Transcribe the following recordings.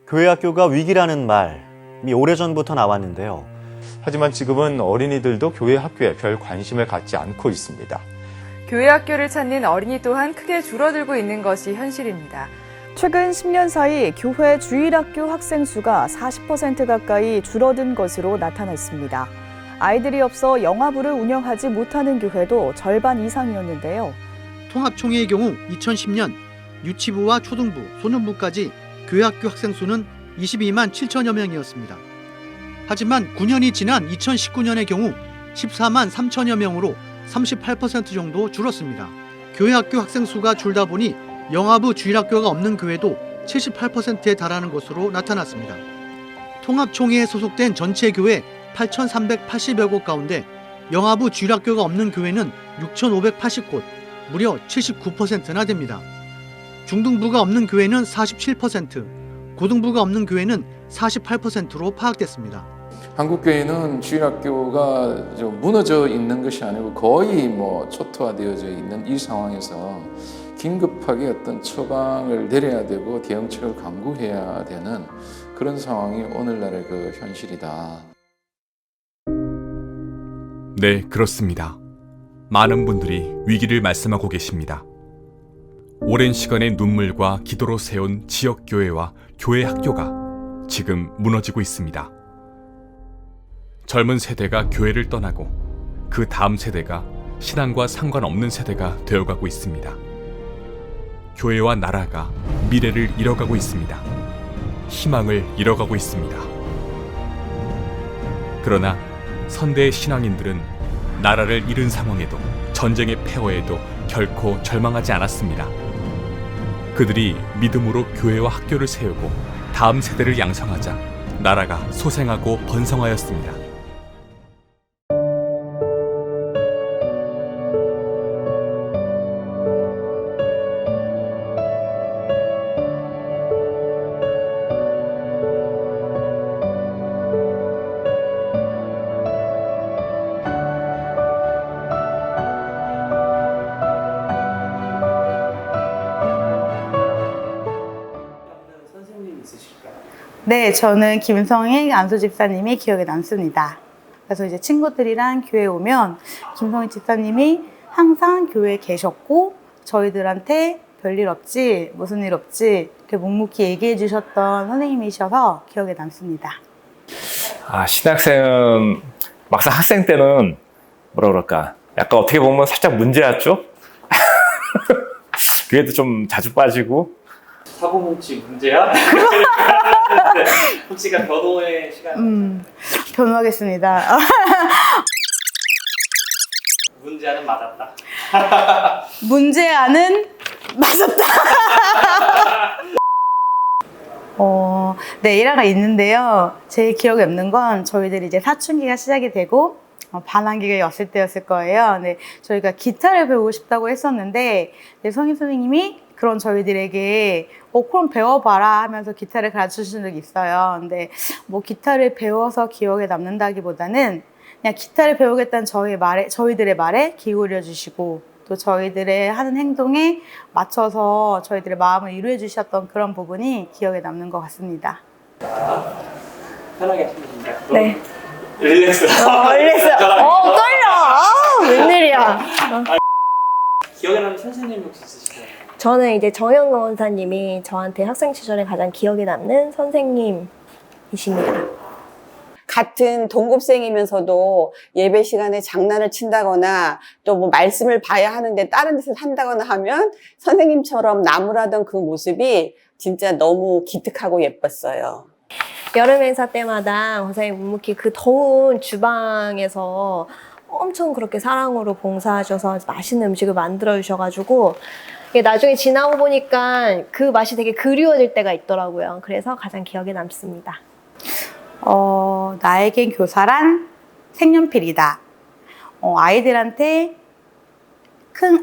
교회학교가 위기라는 말이 오래전부터 나왔는데요. 하지만 지금은 어린이들도 교회 학교에 별 관심을 갖지 않고 있습니다. 교회 학교를 찾는 어린이 또한 크게 줄어들고 있는 것이 현실입니다. 최근 10년 사이 교회 주일학교 학생 수가 40% 가까이 줄어든 것으로 나타났습니다. 아이들이 없어 영화부를 운영하지 못하는 교회도 절반 이상이었는데요. 통합총회의 경우 2010년 유치부와 초등부, 소년부까지 교회학교 학생 수는 22만 7천여 명이었습니다. 하지만 9년이 지난 2019년의 경우 14만 3천여 명으로 38% 정도 줄었습니다. 교회학교 학생 수가 줄다 보니 영화부 주일학교가 없는 교회도 78%에 달하는 것으로 나타났습니다. 통합총회에 소속된 전체 교회 8,380여 곳 가운데 영화부 주일학교가 없는 교회는 6,580곳, 무려 79%나 됩니다. 중등부가 없는 교회는 47%, 고등부가 없는 교회는 48%로 파악됐습니다. 한국교회는 주일학교가 무너져 있는 것이 아니고 거의 초토화되어져 있는 이 상황에서 긴급하게 어떤 처방을 내려야 되고 대응책을 강구해야 되는 그런 상황이 오늘날의 그 현실이다. 네, 그렇습니다. 많은 분들이 위기를 말씀하고 계십니다. 오랜 시간의 눈물과 기도로 세운 지역교회와 교회 학교가 지금 무너지고 있습니다. 젊은 세대가 교회를 떠나고 그 다음 세대가 신앙과 상관없는 세대가 되어가고 있습니다. 교회와 나라가 미래를 잃어가고 있습니다. 희망을 잃어가고 있습니다. 그러나 선대의 신앙인들은 나라를 잃은 상황에도 전쟁의 폐허에도 결코 절망하지 않았습니다. 그들이 믿음으로 교회와 학교를 세우고 다음 세대를 양성하자 나라가 소생하고 번성하였습니다. 네, 저는 김성희 안수 집사님이 기억에 남습니다. 그래서 이제 친구들이랑 교회에 오면 김성희 집사님이 항상 교회에 계셨고 저희들한테 별일 없지, 무슨 일 없지 이렇게 묵묵히 얘기해 주셨던 선생님이셔서 기억에 남습니다. 신학생은 막상 학생 때는 뭐라 그럴까 약간 어떻게 보면 살짝 문제였죠? 교회도 좀 자주 빠지고 사고뭉치 문제야? 뭉치가 변호의 시간. 변호하겠습니다. 문제는 맞았다. 문제아는 맞았다. 네, 일화가 있는데요. 제 기억에 남는 건 저희들이 이제 사춘기가 시작이 되고 반항기가 왔을 때였을 거예요. 네, 저희가 기타를 배우고 싶다고 했었는데 성희 선생님이 그런 저희들에게 그럼 배워봐라 하면서 기타를 가르쳐주신 적이 있어요. 근데 기타를 배워서 기억에 남는다기보다는 그냥 기타를 배우겠다는 저희들의 말에 기울여 주시고 또 저희들의 하는 행동에 맞춰서 저희들의 마음을 이루어 주셨던 그런 부분이 기억에 남는 것 같습니다. 편하게 하시면 됩니다. 네. 릴렉스. 릴렉스. 떨려. 웬일이야. 기억에 남는 선생님 혹시 있으실까요? 저는 이제 정영근 원사님이 저한테 학생 시절에 가장 기억에 남는 선생님이십니다. 같은 동급생이면서도 예배 시간에 장난을 친다거나 또 말씀을 봐야 하는데 다른 데서 한다거나 하면 선생님처럼 나무라던 그 모습이 진짜 너무 기특하고 예뻤어요. 여름 행사 때마다 원사님 묵묵히 그 더운 주방에서 엄청 그렇게 사랑으로 봉사하셔서 맛있는 음식을 만들어 주셔가지고 나중에 지나고 보니까 그 맛이 되게 그리워질 때가 있더라고요. 그래서 가장 기억에 남습니다. 나에겐 교사란 색연필이다. 아이들한테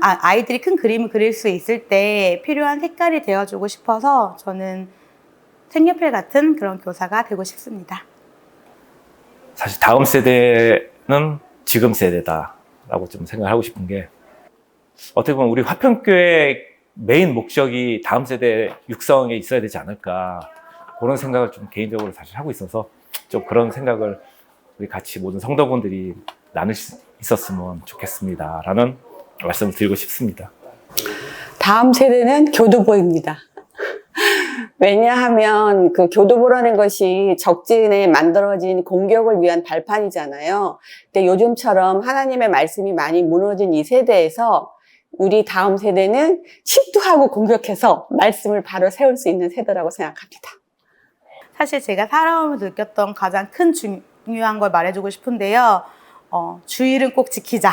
아이들이 큰 그림을 그릴 수 있을 때 필요한 색깔이 되어주고 싶어서 저는 색연필 같은 그런 교사가 되고 싶습니다. 사실 다음 세대는 지금 세대다라고 좀 생각하고 싶은 게 어떻게 보면 우리 화평교회 메인 목적이 다음 세대 육성에 있어야 되지 않을까. 그런 생각을 좀 개인적으로 사실 하고 있어서 좀 그런 생각을 우리 같이 모든 성도분들이 나눌 수 있었으면 좋겠습니다라는 말씀을 드리고 싶습니다. 다음 세대는 교두보입니다. 왜냐하면 그 교두보라는 것이 적진에 만들어진 공격을 위한 발판이잖아요. 근데 요즘처럼 하나님의 말씀이 많이 무너진 이 세대에서 우리 다음 세대는 침투하고 공격해서 말씀을 바로 세울 수 있는 세대라고 생각합니다. 사실 제가 살아오면서 느꼈던 가장 큰 중요한 걸 말해주고 싶은데요. 주일은 꼭 지키자.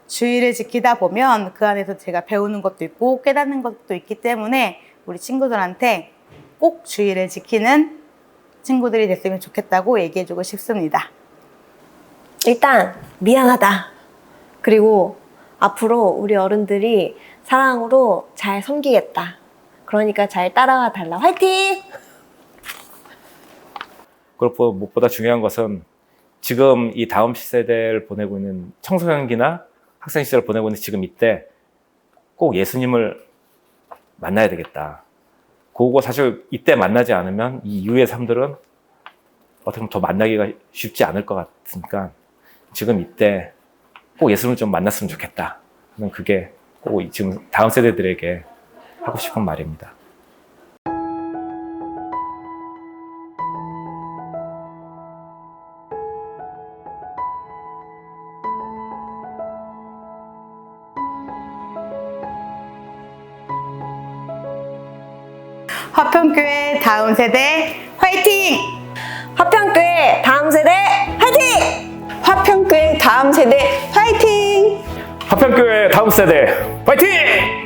주일을 지키다 보면 그 안에서 제가 배우는 것도 있고 깨닫는 것도 있기 때문에 우리 친구들한테 꼭 주일을 지키는 친구들이 됐으면 좋겠다고 얘기해주고 싶습니다. 일단 미안하다. 그리고 앞으로 우리 어른들이 사랑으로 잘 섬기겠다. 그러니까 잘 따라와 달라. 화이팅! 그리고 무엇보다 중요한 것은 지금 이 다음 세대를 보내고 있는 청소년기나 학생 시절을 보내고 있는 지금 이때 꼭 예수님을 만나야 되겠다. 그거 사실 이때 만나지 않으면 이 이후의 삶들은 어떻게 보면 더 만나기가 쉽지 않을 것 같으니까 지금 이때 꼭 예수님을 좀 만났으면 좋겠다. 그게 꼭 지금 다음 세대들에게 하고 싶은 말입니다. 화평교회 다음 세대 화이팅! 화평교회 다음 세대 화이팅! 화평교회 다음 세대 화이팅! 화평교회 다음 세대 화이팅!